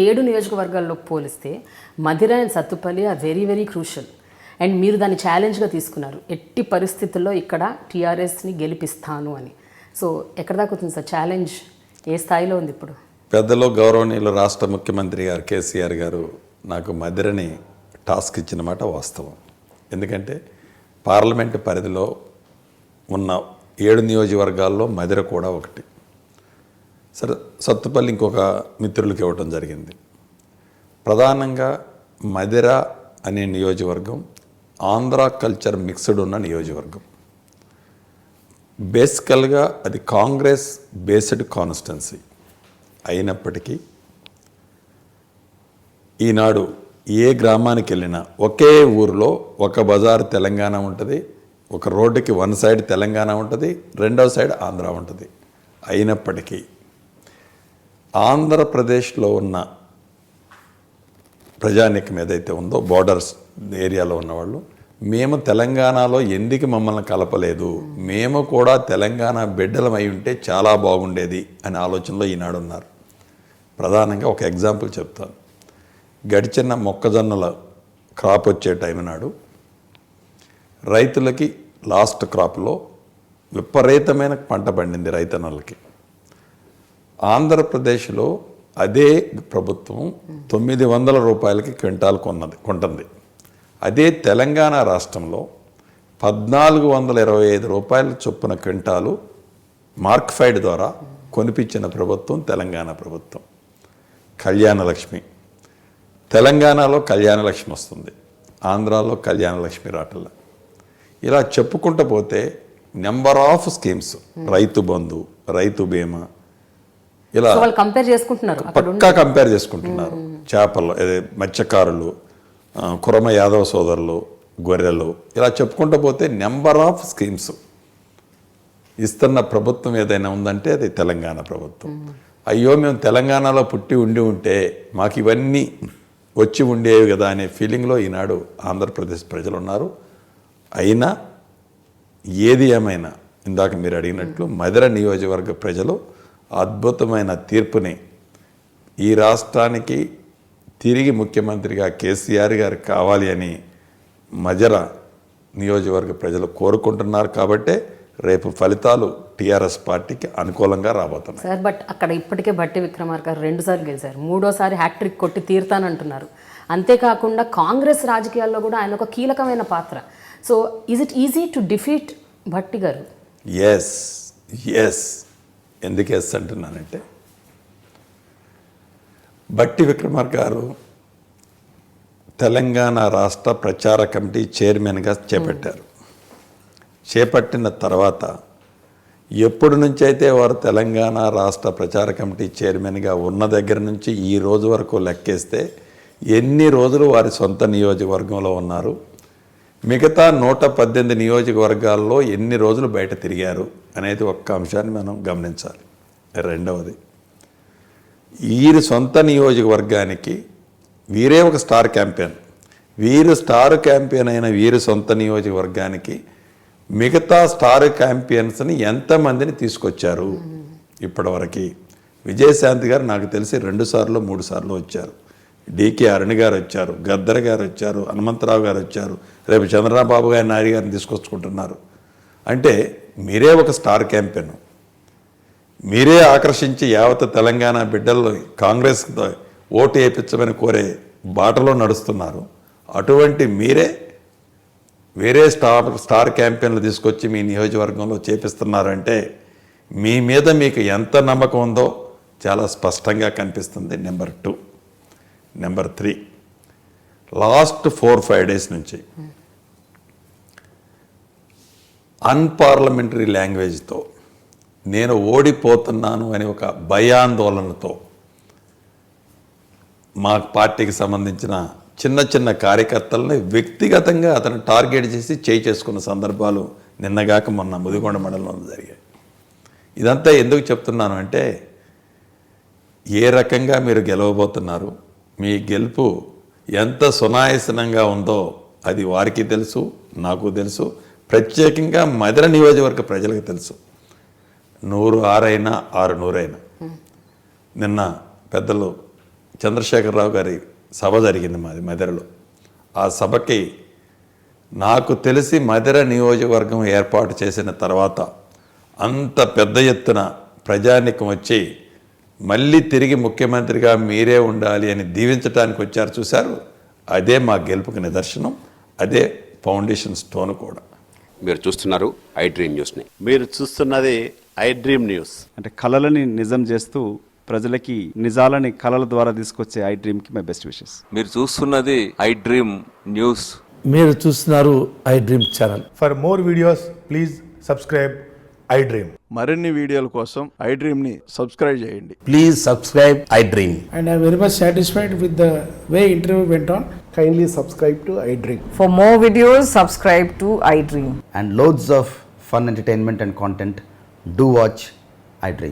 ఏడు నియోజకవర్గాల్లో పోలిస్తే Madhira and Sathupalli are very very crucial. And మీరు దాన్ని ఛాలెంజ్గా తీసుకున్నారు, ఎట్టి పరిస్థితుల్లో ఇక్కడ టీఆర్ఎస్ని గెలిపిస్తాను అని. సో ఎక్కడ దాకా అవుతుంది సార్ ఛాలెంజ్, ఏ స్థాయిలో ఉంది ఇప్పుడు? పెద్దలు గౌరవనీయులు రాష్ట్ర ముఖ్యమంత్రి గారు కేసీఆర్ గారు నాకు మధిరని టాస్క్ ఇచ్చిన మాట వాస్తవం. ఎందుకంటే పార్లమెంటు పరిధిలో ఉన్న 7 నియోజకవర్గాల్లో మధిర కూడా ఒకటి. సరే, సత్తుపల్లి ఇంకొక మిత్రులకి ఇవ్వటం జరిగింది. ప్రధానంగా మధిర అనే నియోజకవర్గం ఆంధ్ర కల్చర్ మిక్స్డ్ ఉన్న నియోజకవర్గం. బేసికల్గా అది కాంగ్రెస్ బేస్డ్ కాన్స్టిట్యున్సీ అయినప్పటికీ ఈనాడు ఏ గ్రామానికి వెళ్ళినా ఒకే ఊరిలో ఒక బజార్ తెలంగాణ ఉంటుంది, ఒక రోడ్డుకి వన్ సైడ్ తెలంగాణ ఉంటుంది, రెండవ సైడ్ ఆంధ్ర ఉంటుంది. అయినప్పటికీ ఆంధ్రప్రదేశ్లో ఉన్న ప్రజానీకం ఏదైతే ఉందో బోర్డర్స్ ఏరియాలో ఉన్నవాళ్ళు, మేము తెలంగాణలో ఎందుకు మమ్మల్ని కలపలేదు, మేము కూడా తెలంగాణ బిడ్డలం అయి ఉంటే చాలా బాగుండేది అనే ఆలోచనలో ఈనాడు ఉన్నారు. ప్రధానంగా ఒక ఎగ్జాంపుల్ చెప్తాను. గడిచిన మొక్కజొన్నల క్రాప్ వచ్చే టైం నాడు రైతులకి లాస్ట్ క్రాప్లో విపరీతమైన పంట పండింది రైతన్నలకి. ఆంధ్రప్రదేశ్లో అదే ప్రభుత్వం 900 రూపాయలకి క్వింటాల్ కొంటుంది. అదే తెలంగాణ రాష్ట్రంలో 1425 రూపాయల చొప్పున క్వింటాలు మార్క్ఫైడ్ ద్వారా కొనిపించిన ప్రభుత్వం తెలంగాణ ప్రభుత్వం. కళ్యాణలక్ష్మి, తెలంగాణలో కళ్యాణలక్ష్మి వస్తుంది, ఆంధ్రాలో కళ్యాణలక్ష్మి రాటల్ల. ఇలా చెప్పుకుంటూ పోతే number of schemes, Rythu Bandhu, రైతు బీమా, ఇలా కంపేర్ చేసుకుంటున్నారు, పక్కా కంపేర్ చేసుకుంటున్నారు. చేపలు, మత్స్యకారులు, కురమ యాదవ సోదరులు, గొర్రెలు, ఇలా చెప్పుకుంటూ పోతే నెంబర్ ఆఫ్ స్కీమ్స్ ఇస్తున్న ప్రభుత్వం ఏదైనా ఉందంటే అది తెలంగాణ ప్రభుత్వం. అయ్యో మేము తెలంగాణలో పుట్టి ఉంటే మాకు ఇవన్నీ వచ్చి ఉండేవి కదా అనే ఫీలింగ్లో ఈనాడు ఆంధ్రప్రదేశ్ ప్రజలు ఉన్నారు. అయినా ఏది ఏమైనా ఇందాక మీరు అడిగినట్లు మధిర నియోజకవర్గ ప్రజలు అద్భుతమైన తీర్పుని, ఈ రాష్ట్రానికి తిరిగి ముఖ్యమంత్రిగా కేసీఆర్ గారు కావాలి అని మధిర నియోజకవర్గ ప్రజలు కోరుకుంటున్నారు. కాబట్టే రేపు ఫలితాలు టీఆర్ఎస్ పార్టీకి అనుకూలంగా రాబోతున్నాయి. సార్, బట్ అక్కడ ఇప్పటికే బట్టి విక్రమార్క గారు 2 సార్లు గెలిచారు, 3వ సారి హ్యాట్రిక్ కొట్టి తీరుతానంటున్నారు. అంతేకాకుండా కాంగ్రెస్ రాజకీయాల్లో కూడా ఆయన ఒక కీలకమైన పాత్ర. So is it easy to defeat Bhatti గారు? ఎస్. ఎందుకు ఎస్ అంటున్నానంటే, బట్టి విక్రమార్క గారు తెలంగాణ రాష్ట్ర ప్రచార కమిటీ చైర్మన్గా చేపట్టారు. చేపట్టిన తర్వాత ఎప్పటి నుంచి అయితే వారు తెలంగాణ రాష్ట్ర ప్రచార కమిటీ చైర్మన్గా ఉన్న దగ్గర నుంచి ఈ రోజు వరకు లెక్కేస్తే ఎన్ని రోజులు వారి సొంత నియోజకవర్గంలో ఉన్నారు, మిగతా 118 నియోజకవర్గాల్లో ఎన్ని రోజులు బయట తిరిగారు అనేది ఒక్క అంశాన్ని మనం గమనించాలి. రెండవది, వీరి సొంత నియోజకవర్గానికి వీరే ఒక స్టార్ క్యాంపెయిన్. వీరు స్టార్ క్యాంపెయిన్ అయిన వీరి సొంత నియోజకవర్గానికి మిగతా స్టార్ క్యాంపెయిన్స్ని ఎంతమందిని తీసుకొచ్చారు ఇప్పటివరకు? విజయశాంతి గారు నాకు తెలిసి 2 సార్లు 3 సార్లు వచ్చారు. డికే అరుణ్ గారు వచ్చారు, గద్దర్ గారు వచ్చారు, హనుమంతరావు గారు వచ్చారు, రేపు చంద్రబాబు నాయుడు గారిని తీసుకొచ్చుకుంటున్నారు. అంటే మీరే ఒక స్టార్ క్యాంపెయిన్, మీరే ఆకర్షించి యావత్ తెలంగాణ బిడ్డల్లో కాంగ్రెస్ ఓటు వేయించమని కోరే బాటలో నడుస్తున్నారు. అటువంటి మీరే వేరే స్టార్ క్యాంపెయిన్లు తీసుకొచ్చి మీ నియోజకవర్గంలో చేపిస్తున్నారంటే మీ మీద మీకు ఎంత నమ్మకం ఉందో చాలా స్పష్టంగా కనిపిస్తుంది. నెంబర్ 2. నెంబర్ 3, లాస్ట్ 4-5 డేస్ నుంచి అన్పార్లమెంటరీ లాంగ్వేజ్తో నేను ఓడిపోతున్నాను అని ఒక భయాందోళనతో మా పార్టీకి సంబంధించిన చిన్న కార్యకర్తలని వ్యక్తిగతంగా అతను టార్గెట్ చేసి చేసుకున్న సందర్భాలు నిన్నగాక మొన్న ముదిగొండ మండలంలో జరిగాయి. ఇదంతా ఎందుకు చెప్తున్నాను అంటే, ఏ రకంగా మీరు గెలవబోతున్నారు, మీ గెలుపు ఎంత సునాయాసనంగా ఉందో అది వారికి తెలుసు, నాకు తెలుసు, ప్రత్యేకంగా మధిర నియోజకవర్గ ప్రజలకు తెలుసు. 100 6 అయినా 6 100 అయినా. నిన్న పెద్దలు చంద్రశేఖరరావు గారి సభ జరిగింది మాది మధిరలో. ఆ సభకి నాకు తెలిసి మధిర నియోజకవర్గం ఏర్పాటు చేసిన తర్వాత అంత పెద్ద ఎత్తున ప్రజానికం వచ్చి మళ్ళీ తిరిగి ముఖ్యమంత్రిగా మీరే ఉండాలి అని దీవించడానికి వచ్చారు చూశారు. అదే మా గెలుపుకి నిదర్శనం, అదే ఫౌండేషన్ స్టోన్ కూడా. మీరు చూస్తున్నారు ఐ డ్రీమ్ న్యూస్ని. మీరు చూస్తున్నది ఐ డ్రీమ్ న్యూస్. అంటే కళలని నిజం చేస్తూ ప్రజలకి నిజాలని కళల ద్వారా తీసుకొచ్చే ఐ డ్రీమ్కి మై బెస్ట్ విషెస్. మీరు చూస్తున్నది ఐ డ్రీమ్ న్యూస్. మీరు చూస్తున్నారు I dream channel. For more videos, please subscribe iDream. మరిన్ని వీడియోల కోసం ఐ డ్రీమ్ ని సబ్స్క్రైబ్ చేయండి. Please subscribe I dream. And I'm very much satisfied with the way interview went on. Kindly subscribe to iDream. For more videos, subscribe to iDream. and loads of fun entertainment and content. Do watch iDream.